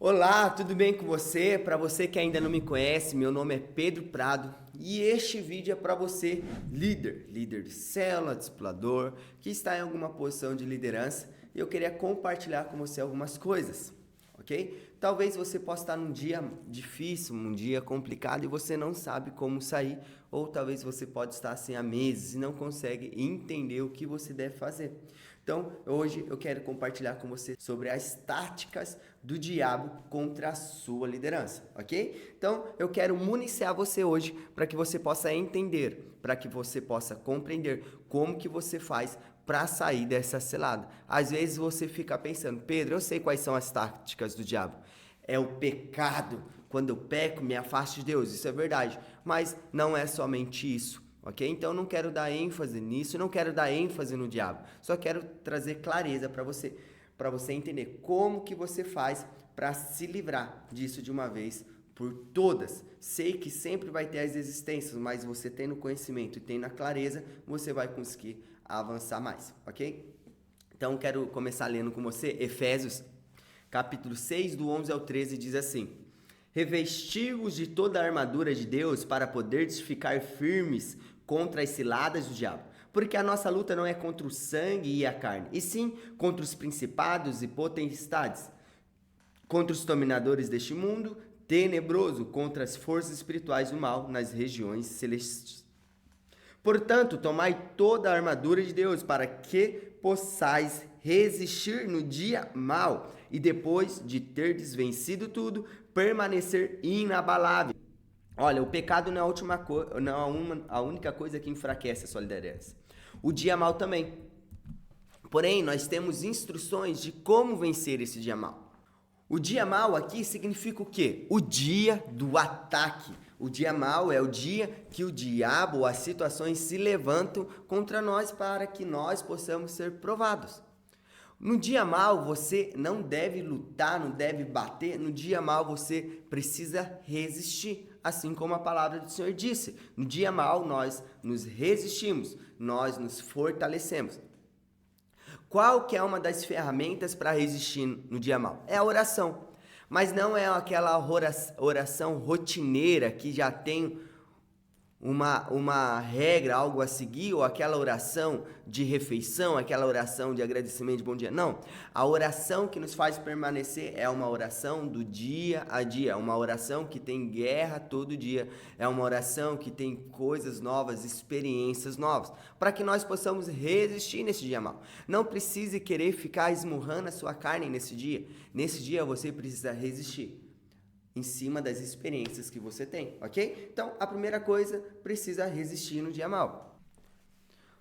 Olá, tudo bem com você? Para você que ainda não me conhece, meu nome é Pedro Prado e este vídeo é para você, líder de célula, discipulador, que está em alguma posição de liderança e eu queria compartilhar com você algumas coisas, ok? Talvez você possa estar num dia difícil, um dia complicado e você não sabe como sair, ou talvez você pode estar assim há meses e não consegue entender o que você deve fazer. Então, hoje eu quero compartilhar com você sobre as táticas do diabo contra a sua liderança, ok? Então, eu quero municiar você hoje para que você possa entender, para que você possa compreender como que você faz para sair dessa cilada. Às vezes você fica pensando, Pedro, eu sei quais são as táticas do diabo. É o pecado. Quando eu peco, me afasto de Deus. Isso é verdade. Mas não é somente isso. Ok? Então não quero dar ênfase nisso, não quero dar ênfase no diabo. Só quero trazer clareza para você entender como que você faz para se livrar disso de uma vez por todas. Sei que sempre vai ter as existências, mas você tendo conhecimento e tendo a clareza, você vai conseguir avançar mais, ok? Então quero começar lendo com você Efésios, capítulo 6, do 11 ao 13, diz assim: Revesti-vos de toda a armadura de Deus para poderes ficar firmes contra as ciladas do diabo. Porque a nossa luta não é contra o sangue e a carne, e sim contra os principados e potestades, contra os dominadores deste mundo tenebroso, contra as forças espirituais do mal nas regiões celestes. Portanto, tomai toda a armadura de Deus para que possais resistir no dia mau e depois de terdes vencido tudo, permanecer inabalável. Olha, o pecado não é a única coisa que enfraquece a sua liderança. O dia mau também. Porém, nós temos instruções de como vencer esse dia mau. O dia mau aqui significa o quê? O dia do ataque. O dia mau é o dia que o diabo ou as situações se levantam contra nós para que nós possamos ser provados. No dia mau você não deve lutar, não deve bater. No dia mau você precisa resistir, assim como a palavra do Senhor disse. No dia mau nós nos resistimos, nós nos fortalecemos. Qual que é uma das ferramentas para resistir no dia mau? É a oração. Mas não é aquela oração rotineira que já tem uma regra, algo a seguir, ou aquela oração de refeição, aquela oração de agradecimento de bom dia. Não. A oração que nos faz permanecer é uma oração do dia a dia, uma oração que tem guerra todo dia, é uma oração que tem coisas novas, experiências novas, para que nós possamos resistir nesse dia mau. Não precise querer ficar esmurrando a sua carne nesse dia. Nesse dia você precisa resistir em cima das experiências que você tem, ok? Então, a primeira coisa, precisa resistir no dia mau.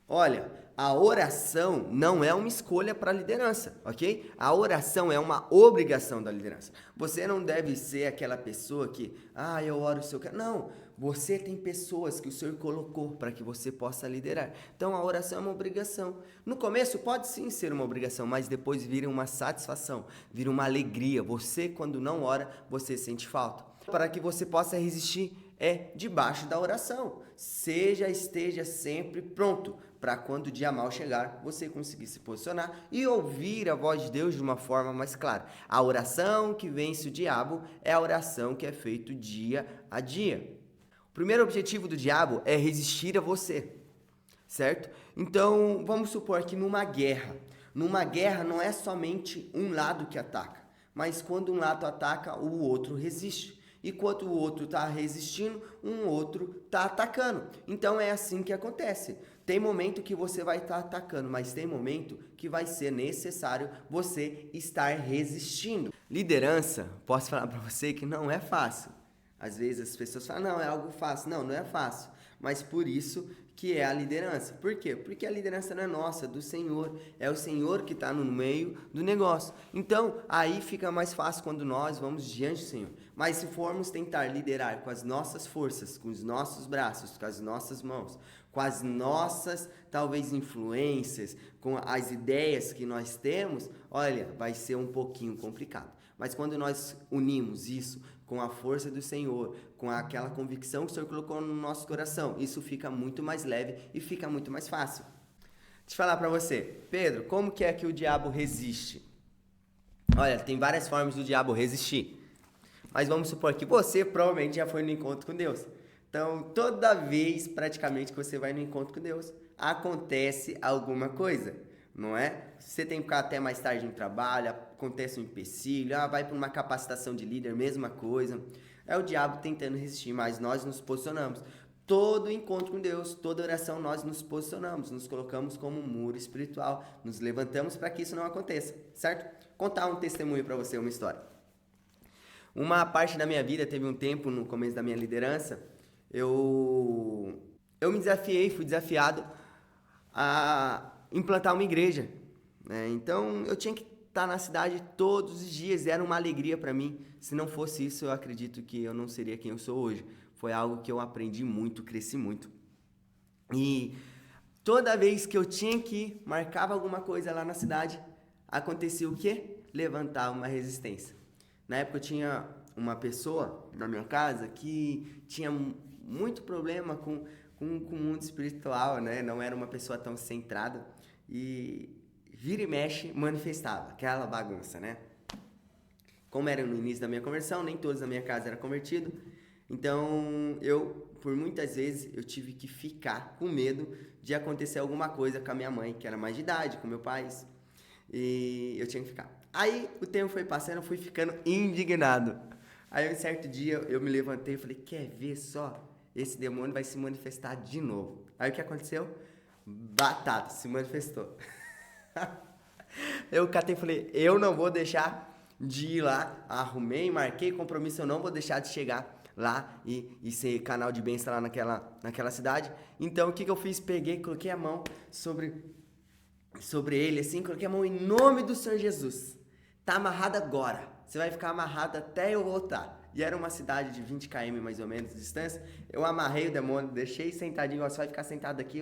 Olha, a oração não é uma escolha para a liderança, ok? A oração é uma obrigação da liderança. Você não deve ser aquela pessoa que, eu oro se eu quero. Não, você tem pessoas que o Senhor colocou para que você possa liderar. Então, a oração é uma obrigação. No começo, pode sim ser uma obrigação, mas depois vira uma satisfação, vira uma alegria. Você, quando não ora, você sente falta. Para que você possa resistir, é debaixo da oração. Esteja sempre pronto para quando o dia mau chegar, você conseguir se posicionar e ouvir a voz de Deus de uma forma mais clara. A oração que vence o diabo é a oração que é feita dia a dia. O primeiro objetivo do diabo é resistir a você, certo? Então, vamos supor que numa guerra não é somente um lado que ataca, mas quando um lado ataca, o outro resiste. E quando o outro está resistindo, um outro está atacando. Então é assim que acontece. Tem momento que você vai estar atacando, mas tem momento que vai ser necessário você estar resistindo. Liderança, posso falar para você que não é fácil. Às vezes as pessoas falam, não, é algo fácil. Não, não é fácil. Mas por isso que é a liderança. Por quê? Porque a liderança não é nossa, é do Senhor. É o Senhor que está no meio do negócio. Então, aí fica mais fácil quando nós vamos diante do Senhor. Mas se formos tentar liderar com as nossas forças, com os nossos braços, com as nossas mãos, com as nossas, talvez, influências, com as ideias que nós temos, olha, vai ser um pouquinho complicado. Mas quando nós unimos isso com a força do Senhor, com aquela convicção que o Senhor colocou no nosso coração, isso fica muito mais leve e fica muito mais fácil. Deixa eu falar para você, Pedro, como que é que o diabo resiste? Olha, tem várias formas do diabo resistir. Mas vamos supor que você provavelmente já foi no encontro com Deus. Então, toda vez praticamente que você vai no encontro com Deus, acontece alguma coisa, não é? Você tem que ficar até mais tarde no trabalho, acontece um empecilho, vai para uma capacitação de líder, mesma coisa. É o diabo tentando resistir, mas nós nos posicionamos. Todo encontro com Deus, toda oração, nós nos posicionamos, nos colocamos como um muro espiritual, nos levantamos para que isso não aconteça, certo? Contar um testemunho para você, uma história. Uma parte da minha vida, teve um tempo no começo da minha liderança, eu me desafiei, fui desafiado a implantar uma igreja, né? Então eu tinha que estar na cidade todos os dias, era uma alegria para mim. Se não fosse isso, eu acredito que eu não seria quem eu sou hoje. Foi algo que eu aprendi muito, cresci muito. E toda vez que eu tinha que ir, marcava alguma coisa lá na cidade, acontecia o quê? Levantava uma resistência. Na época eu tinha uma pessoa na minha casa que tinha muito problema com o mundo espiritual, né? Não era uma pessoa tão centrada e vira e mexe manifestava aquela bagunça, né? Como era no início da minha conversão, nem todos na minha casa eram convertidos, então por muitas vezes, eu tive que ficar com medo de acontecer alguma coisa com a minha mãe, que era mais de idade, com meu pai, e eu tinha que ficar. Aí o tempo foi passando, eu fui ficando indignado. Aí um certo dia eu me levantei e falei, quer ver só? Esse demônio vai se manifestar de novo. Aí o que aconteceu? Batata, se manifestou. Eu catei e falei, eu não vou deixar de ir lá. Arrumei, marquei compromisso, eu não vou deixar de chegar lá e ser canal de bênção lá naquela cidade. Então o que eu fiz? Peguei, coloquei a mão sobre ele assim, coloquei a mão em nome do Senhor Jesus. Tá amarrado agora. Você vai ficar amarrado até eu voltar. E era uma cidade de 20 km mais ou menos de distância. Eu amarrei o demônio, deixei sentadinho, ó, você vai ficar sentado aqui,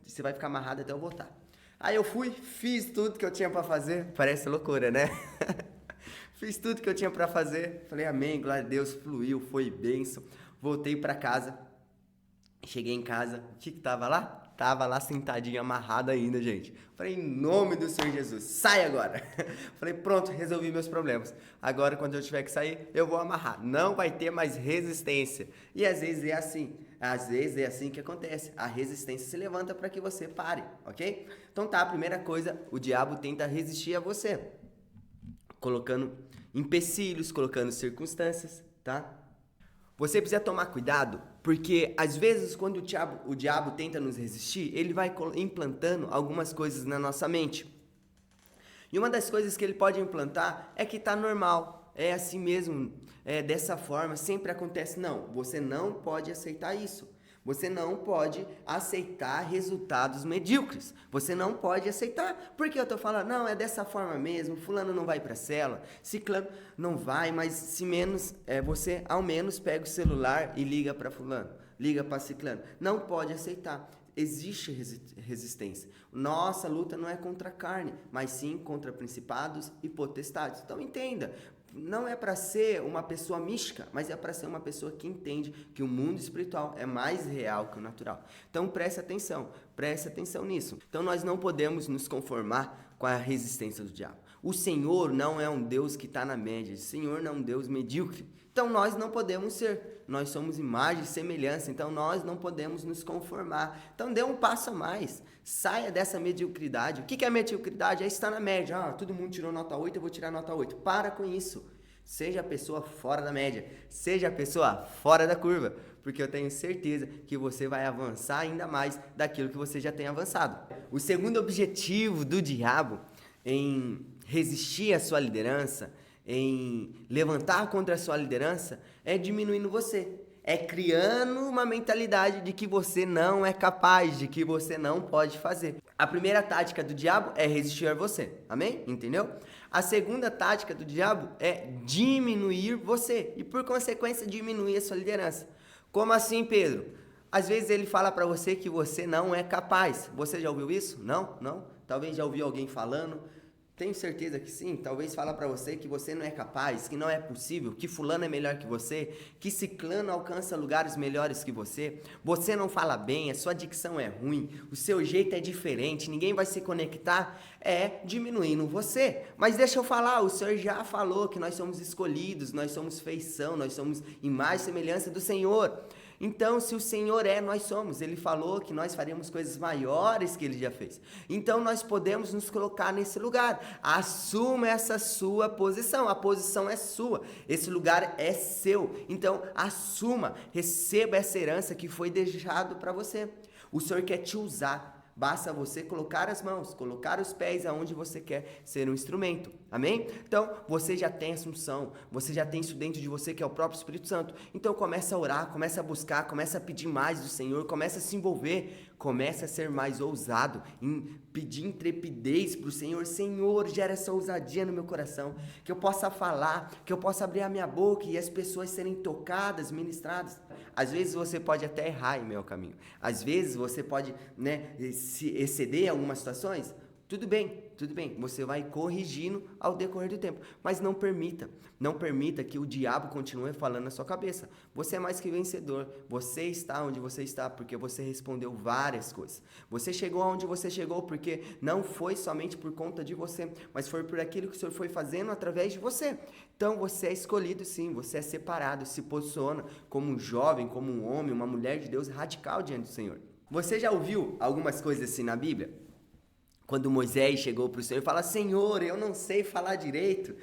você vai ficar amarrado até eu voltar. Aí eu fui, fiz tudo que eu tinha pra fazer. Parece loucura, né? Fiz tudo que eu tinha pra fazer. Falei, amém, glória a Deus, fluiu, foi bênção. Voltei pra casa. Cheguei em casa, o que tava lá? Tava lá sentadinho, amarrado ainda, gente. Falei, em nome do Senhor Jesus, sai agora. Falei, pronto, resolvi meus problemas. Agora, quando eu tiver que sair, eu vou amarrar. Não vai ter mais resistência. E às vezes é assim. Às vezes é assim que acontece. A resistência se levanta para que você pare, ok? Então tá, a primeira coisa, o diabo tenta resistir a você. Colocando empecilhos, colocando circunstâncias, tá? Você precisa tomar cuidado, porque às vezes quando o diabo tenta nos resistir, ele vai implantando algumas coisas na nossa mente. E uma das coisas que ele pode implantar é que tá normal, é assim mesmo, é dessa forma, sempre acontece. Não, você não pode aceitar isso. Você não pode aceitar resultados medíocres. Você não pode aceitar. Porque eu tô falando, não, é dessa forma mesmo. Fulano não vai pra cela, ciclano não vai, mas se menos, você ao menos pega o celular e liga pra fulano, liga pra ciclano. Não pode aceitar. Existe resistência. Nossa luta não é contra a carne, mas sim contra principados e potestades. Então entenda, não é para ser uma pessoa mística, mas é para ser uma pessoa que entende que o mundo espiritual é mais real que o natural. Então preste atenção nisso. Então nós não podemos nos conformar com a resistência do diabo. O Senhor não é um Deus que está na média, o Senhor não é um Deus medíocre. Então nós não podemos ser, nós somos imagem e semelhança, então nós não podemos nos conformar. Então dê um passo a mais, saia dessa mediocridade. O que é mediocridade? É estar na média. Todo mundo tirou nota 8, eu vou tirar nota 8. Para com isso. Seja a pessoa fora da média, seja a pessoa fora da curva, porque eu tenho certeza que você vai avançar ainda mais daquilo que você já tem avançado. O segundo objetivo do diabo em resistir à sua liderança, em levantar contra a sua liderança, é diminuindo você. É criando uma mentalidade de que você não é capaz, de que você não pode fazer. A primeira tática do diabo é resistir a você, amém? Entendeu? A segunda tática do diabo é diminuir você e, por consequência, diminuir a sua liderança. Como assim, Pedro? Às vezes ele fala para você que você não é capaz. Você já ouviu isso? Não? Talvez já ouviu alguém falando. Tenho certeza que sim. Talvez fala para você que você não é capaz, que não é possível, que fulano é melhor que você, que ciclano alcança lugares melhores que você. Você não fala bem, a sua dicção é ruim, o seu jeito é diferente, ninguém vai se conectar, diminuindo você. Mas deixa eu falar, o Senhor já falou que nós somos escolhidos, nós somos feição, nós somos imagem e semelhança do Senhor. Então, se o Senhor nós somos. Ele falou que nós faríamos coisas maiores que Ele já fez. Então, nós podemos nos colocar nesse lugar. Assuma essa sua posição. A posição é sua. Esse lugar é seu. Então, assuma. Receba essa herança que foi deixado para você. O Senhor quer te usar. Basta você colocar as mãos, colocar os pés aonde você quer ser um instrumento. Amém? Então, você já tem assunção, você já tem isso dentro de você que é o próprio Espírito Santo. Então, começa a orar, começa a buscar, começa a pedir mais do Senhor, começa a se envolver, começa a ser mais ousado, em pedir intrepidez para o Senhor. Senhor, gera essa ousadia no meu coração, que eu possa falar, que eu possa abrir a minha boca e as pessoas serem tocadas, ministradas. Às vezes você pode até errar em meu caminho. Às vezes você pode, se exceder em algumas situações. Tudo bem. Você vai corrigindo ao decorrer do tempo. Mas não permita que o diabo continue falando na sua cabeça. Você é mais que vencedor. Você está onde você está porque você respondeu várias coisas. Você chegou aonde você chegou porque não foi somente por conta de você, mas foi por aquilo que o Senhor foi fazendo através de você. Então você é escolhido sim, você é separado, se posiciona como um jovem, como um homem, uma mulher de Deus radical diante do Senhor. Você já ouviu algumas coisas assim na Bíblia? Quando Moisés chegou para o Senhor e fala, Senhor, eu não sei falar direito,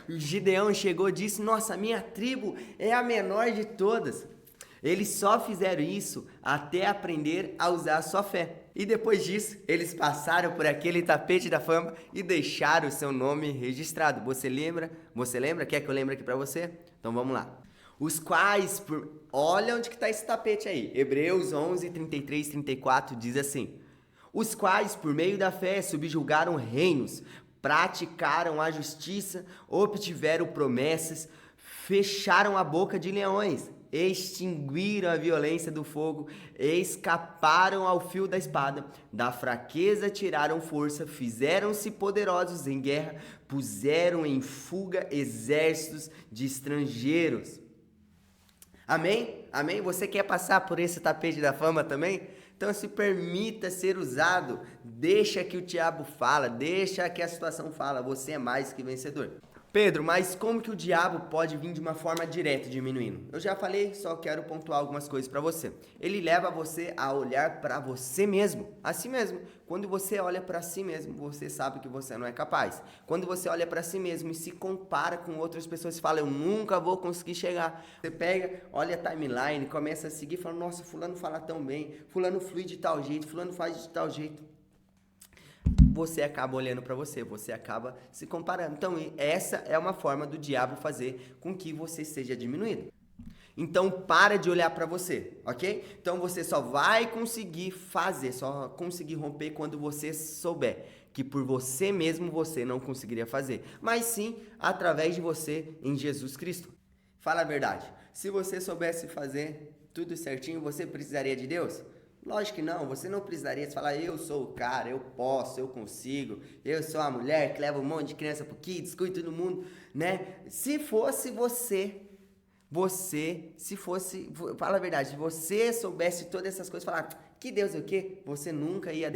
O Gideão chegou e disse, nossa, minha tribo é a menor de todas. Eles só fizeram isso até aprender a usar a sua fé. E depois disso, eles passaram por aquele tapete da fama e deixaram o seu nome registrado. Você lembra? Quer que eu lembre aqui para você? Então vamos lá. Os quais, olha onde que está esse tapete aí. Hebreus 11, 33, 34 diz assim. Os quais, por meio da fé, subjugaram reinos, praticaram a justiça, obtiveram promessas, fecharam a boca de leões, extinguiram a violência do fogo, escaparam ao fio da espada, da fraqueza tiraram força, fizeram-se poderosos em guerra, puseram em fuga exércitos de estrangeiros. Amém? Amém? Você quer passar por esse tapete da fama também? Então se permita ser usado, deixa que o diabo fala, deixa que a situação fala, você é mais que vencedor. Pedro, mas como que o diabo pode vir de uma forma direta diminuindo? Eu já falei, só quero pontuar algumas coisas para você. Ele leva você a olhar para você mesmo, a si mesmo. Quando você olha para si mesmo, você sabe que você não é capaz. Quando você olha para si mesmo e se compara com outras pessoas e fala, eu nunca vou conseguir chegar. Você pega, olha a timeline, começa a seguir, fala, nossa, fulano fala tão bem, fulano flui de tal jeito, fulano faz de tal jeito. Você acaba olhando para você acaba se comparando. Então, essa é uma forma do diabo fazer com que você seja diminuído. Então, para de olhar para você, ok? Então, você só vai conseguir fazer, só conseguir romper quando você souber que por você mesmo você não conseguiria fazer, mas sim através de você em Jesus Cristo. Fala a verdade, se você soubesse fazer tudo certinho, você precisaria de Deus? Lógico que não, você não precisaria falar, eu sou o cara, eu posso, eu consigo, eu sou a mulher que leva um monte de criança pro kids, cuida do mundo, Se fosse fala a verdade, se você soubesse todas essas coisas, falar, que Deus é o quê? Você nunca ia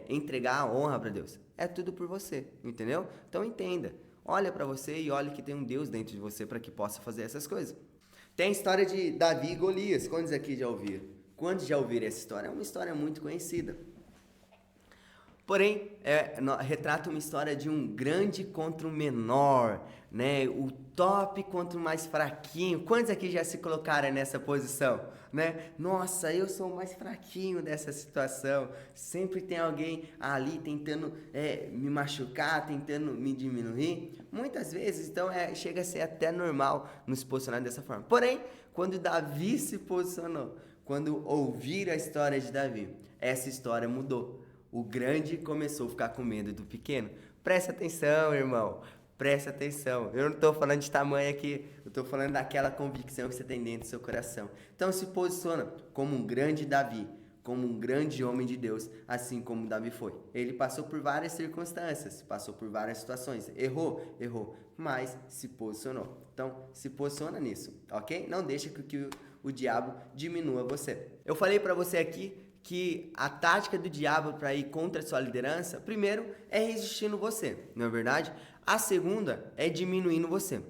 entregar a honra para Deus. É tudo por você, entendeu? Então entenda, olha para você e olha que tem um Deus dentro de você para que possa fazer essas coisas. Tem a história de Davi e Golias, quantos aqui já ouviram? Quantos já ouviram essa história? É uma história muito conhecida. Porém, retrata uma história de um grande contra um menor, O top contra o mais fraquinho. Quantos aqui já se colocaram nessa posição, Nossa, eu sou o mais fraquinho dessa situação. Sempre tem alguém ali tentando me machucar, tentando me diminuir. Muitas vezes, então, chega a ser até normal nos posicionar dessa forma. Porém, quando Davi se posicionou, quando ouviram a história de Davi, essa história mudou. O grande começou a ficar com medo do pequeno. Presta atenção, irmão. Presta atenção. Eu não estou falando de tamanho aqui. Eu estou falando daquela convicção que você tem dentro do seu coração. Então se posiciona como um grande Davi. como um grande homem de Deus, assim como Davi foi. Ele passou por várias circunstâncias, passou por várias situações, errou, mas se posicionou. Então, se posiciona nisso, ok? Não deixa que o diabo diminua você. Eu falei para você aqui que a tática do diabo para ir contra a sua liderança, primeiro, é resistindo você, não é verdade? A segunda é diminuindo você.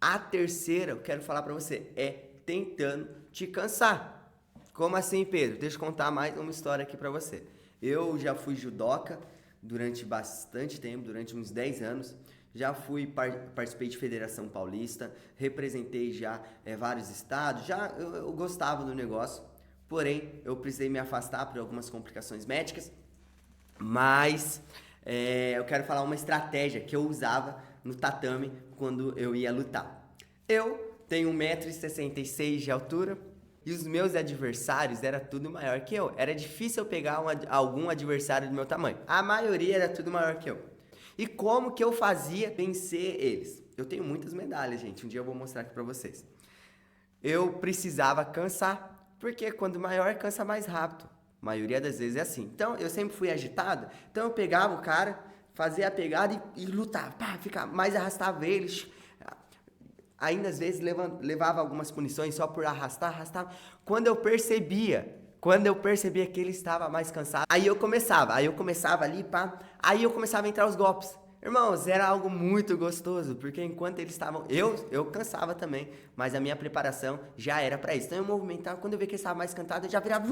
A terceira, eu quero falar para você, é tentando te cansar. Como assim, Pedro? Deixa eu contar mais uma história aqui pra você. Eu já fui judoca durante bastante tempo, durante uns 10 anos. Já participei de Federação Paulista, representei já vários estados, eu gostava do negócio. Porém, eu precisei me afastar por algumas complicações médicas. Mas eu quero falar uma estratégia que eu usava no tatame quando eu ia lutar. Eu tenho 1,66 m de altura. E os meus adversários era tudo maior que eu. Era difícil eu pegar algum adversário do meu tamanho. A maioria era tudo maior que eu. E como que eu fazia vencer eles? Eu tenho muitas medalhas, gente. Um dia eu vou mostrar aqui pra vocês. Eu precisava cansar, porque quando maior cansa mais rápido. A maioria das vezes é assim. Então eu sempre fui agitado. Então eu pegava o cara, fazia a pegada e lutava. Mais arrastava eles. Ainda às vezes levava algumas punições só por arrastava. Quando eu percebia que ele estava mais cansado, aí eu começava ali, aí eu começava a entrar os golpes. Irmãos, era algo muito gostoso, porque enquanto eles estavam, eu cansava também, mas a minha preparação já era para isso. Então eu movimentava, quando eu via que ele estava mais cansado, eu já virava,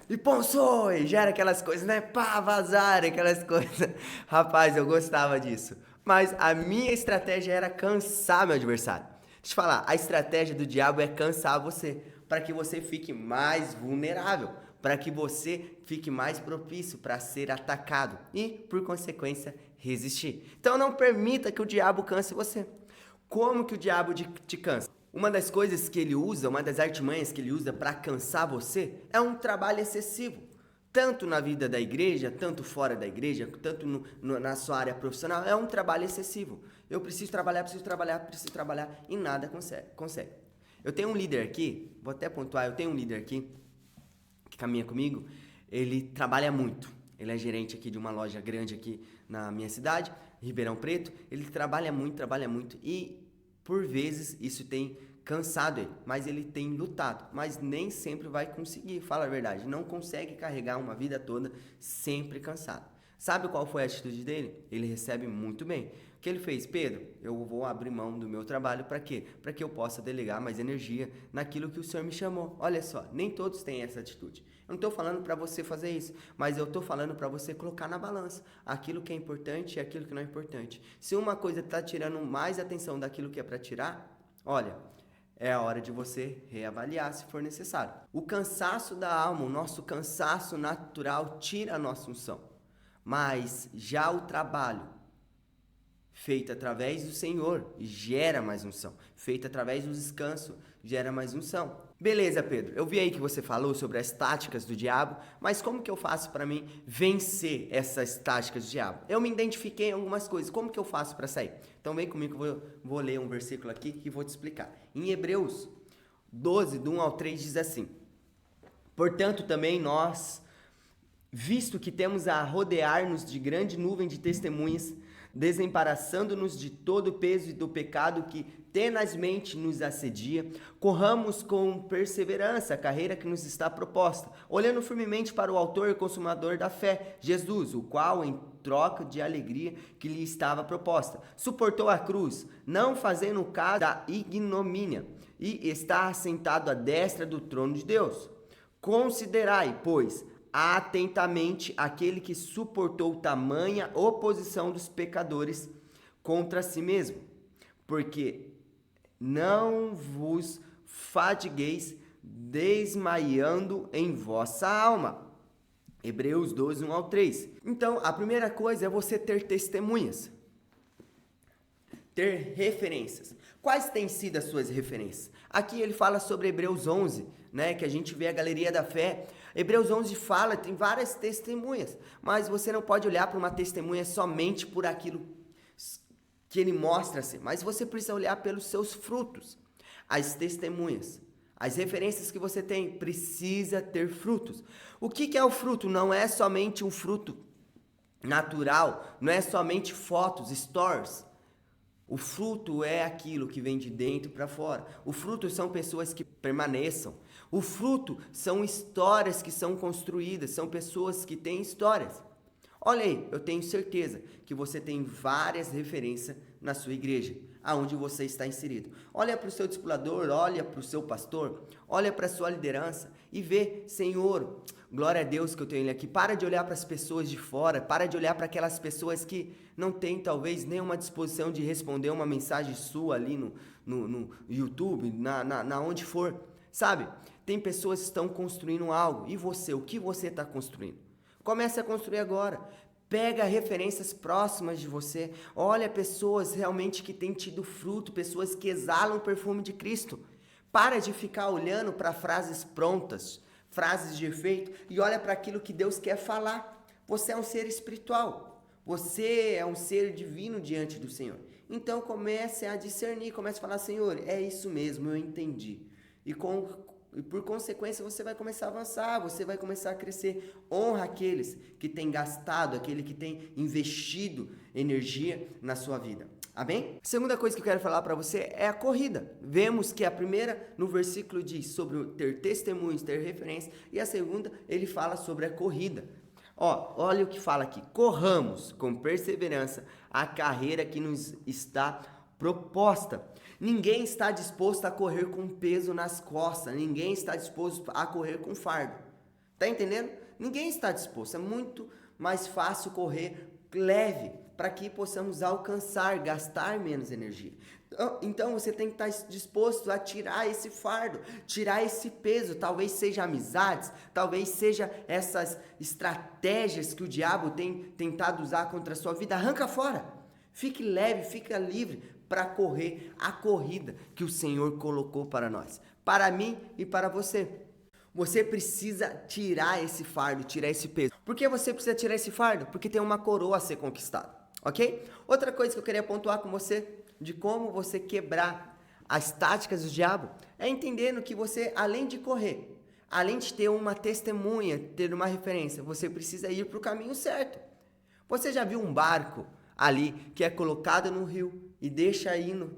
e ponsoi, já era aquelas coisas, né, vazar, aquelas coisas. Rapaz, eu gostava disso. Mas a minha estratégia era cansar meu adversário. Deixa eu falar, a estratégia do diabo é cansar você, para que você fique mais vulnerável, para que você fique mais propício para ser atacado e, por consequência, resistir. Então não permita que o diabo canse você. Como que o diabo te cansa? Uma das coisas que ele usa, uma das artimanhas que ele usa para cansar você é um trabalho excessivo. Tanto na vida da igreja, tanto fora da igreja, tanto na sua área profissional, é um trabalho excessivo. Eu preciso trabalhar e nada consegue. Eu tenho um líder aqui, vou até pontuar, eu tenho um líder aqui que caminha comigo, ele trabalha muito. Ele é gerente aqui de uma loja grande aqui na minha cidade, Ribeirão Preto. Ele trabalha muito e, por vezes, isso tem cansado ele, mas ele tem lutado, mas nem sempre vai conseguir, fala a verdade, não consegue carregar uma vida toda sempre cansado. Sabe qual foi a atitude dele? Ele recebe muito bem. O que ele fez? Pedro, eu vou abrir mão do meu trabalho para quê? Para que eu possa delegar mais energia naquilo que o Senhor me chamou. Olha só, nem todos têm essa atitude. Eu não estou falando para você fazer isso, mas eu estou falando para você colocar na balança aquilo que é importante e aquilo que não é importante. Se uma coisa está tirando mais atenção daquilo que é para tirar, olha, é a hora de você reavaliar se for necessário. O cansaço da alma, o nosso cansaço natural tira a nossa unção. Mas já o trabalho feito através do Senhor gera mais unção. Feito através do descanso gera mais unção. Beleza, Pedro, eu vi aí que você falou sobre as táticas do diabo, mas como que eu faço para mim vencer essas táticas do diabo? Eu me identifiquei em algumas coisas, como que eu faço para sair? Então vem comigo que eu vou ler um versículo aqui e vou te explicar. Em Hebreus 12, do 1 ao 3 diz assim: portanto também nós, visto que temos a rodear-nos de grande nuvem de testemunhas, desembaraçando-nos de todo o peso e do pecado que tenazmente nos assedia, corramos com perseverança a carreira que nos está proposta, olhando firmemente para o autor e consumador da fé, Jesus, o qual, em troca de alegria que lhe estava proposta, suportou a cruz, não fazendo caso da ignomínia, e está assentado à destra do trono de Deus. Considerai, pois, atentamente aquele que suportou tamanha oposição dos pecadores contra si mesmo, porque não vos fatigueis desmaiando em vossa alma. Hebreus 12, 1 ao 3. Então, a primeira coisa é você ter testemunhas, ter referências. Quais têm sido as suas referências? Aqui ele fala sobre Hebreus 11, né, que a gente vê a galeria da fé. Hebreus 11 fala, tem várias testemunhas, mas você não pode olhar para uma testemunha somente por aquilo que ele mostra ser, mas você precisa olhar pelos seus frutos. As testemunhas, As referências que você tem precisa ter frutos. O que é o fruto? Não é somente um fruto natural, não é somente fotos, stories. O fruto é aquilo que vem de dentro para fora. O fruto são pessoas que permaneçam. O fruto são histórias que são construídas, são pessoas que têm histórias. Olha aí, eu tenho certeza que você tem várias referências na sua igreja, aonde você está inserido. Olha para o seu discipulador, olha para o seu pastor, olha para a sua liderança e vê, Senhor, glória a Deus que eu tenho ele aqui. Para de olhar para as pessoas de fora, para de olhar para aquelas pessoas que não têm talvez nenhuma disposição de responder uma mensagem sua ali no YouTube, na onde for, sabe? Tem pessoas que estão construindo algo, e você, o que você está construindo? Comece a construir agora. Pega referências próximas de você. Olha pessoas realmente que têm tido fruto, pessoas que exalam o perfume de Cristo. Para de ficar olhando para frases prontas, frases de efeito, e olha para aquilo que Deus quer falar. Você é um ser espiritual. Você é um ser divino diante do Senhor. Então comece a discernir, comece a falar, Senhor, é isso mesmo, eu entendi. E por consequência você vai começar a avançar, você vai começar a crescer. Honra aqueles que têm gastado, aquele que tem investido energia na sua vida. Amém? A segunda coisa que eu quero falar para você é a corrida. Vemos que a primeira no versículo diz sobre ter testemunhos, ter referência, e a segunda ele fala sobre a corrida. Olha o que fala aqui. Corramos com perseverança a carreira que nos está proposta. Ninguém está disposto a correr com peso nas costas. Ninguém está disposto a correr com fardo. Tá entendendo? Ninguém está disposto. É muito mais fácil correr leve para que possamos alcançar, gastar menos energia. Então você tem que estar disposto a tirar esse fardo, tirar esse peso. Talvez seja amizades, talvez seja essas estratégias que o diabo tem tentado usar contra a sua vida. Arranca fora. Fique leve, fica livre para correr a corrida que o Senhor colocou para nós, para mim e para você. Você precisa tirar esse fardo, tirar esse peso. Por que você precisa tirar esse fardo? Porque tem uma coroa a ser conquistada, ok? Outra coisa que eu queria pontuar com você, de como você quebrar as táticas do diabo, é entendendo que você, além de correr, além de ter uma testemunha, ter uma referência, você precisa ir para o caminho certo. Você já viu um barco ali que é colocado no rio e deixa indo.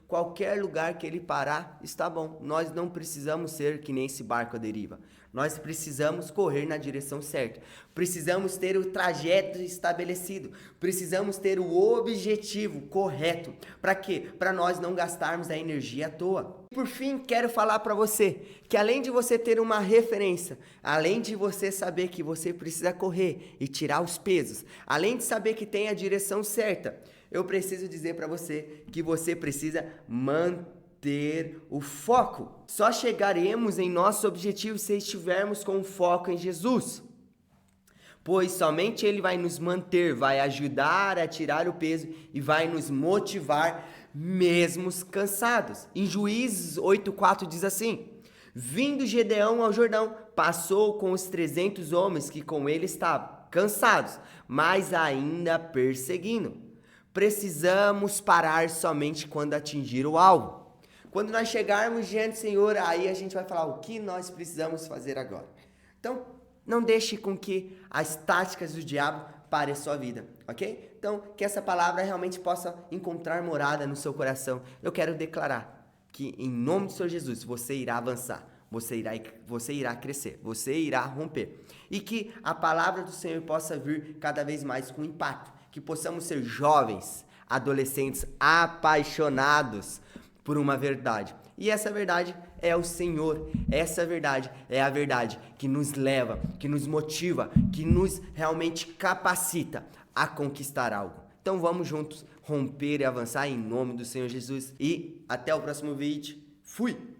Qualquer lugar que ele parar está bom. Nós não precisamos ser que nem esse barco à deriva. Nós precisamos correr na direção certa. Precisamos ter o trajeto estabelecido. Precisamos ter o objetivo correto. Para quê? Para nós não gastarmos a energia à toa. Por fim, quero falar para você que além de você ter uma referência, além de você saber que você precisa correr e tirar os pesos, além de saber que tem a direção certa, eu preciso dizer para você que você precisa manter o foco. Só chegaremos em nosso objetivo se estivermos com o foco em Jesus. Pois somente Ele vai nos manter, vai ajudar a tirar o peso e vai nos motivar mesmo cansados. Em Juízes 8:4 diz assim: vindo Gedeão ao Jordão, passou com os 300 homens que com ele estavam, cansados, mas ainda perseguindo. Precisamos parar somente quando atingir o alvo. Quando nós chegarmos diante do Senhor, aí a gente vai falar o que nós precisamos fazer agora. Então, não deixe com que as táticas do diabo parem a sua vida, ok? Então, que essa palavra realmente possa encontrar morada no seu coração. Eu quero declarar que, em nome do Senhor Jesus, você irá avançar, você irá crescer, você irá romper. E que a palavra do Senhor possa vir cada vez mais com impacto. Que possamos ser jovens, adolescentes, apaixonados por uma verdade. E essa verdade é o Senhor. Essa verdade é a verdade que nos leva, que nos motiva, que nos realmente capacita a conquistar algo. Então vamos juntos romper e avançar em nome do Senhor Jesus. E até o próximo vídeo. Fui!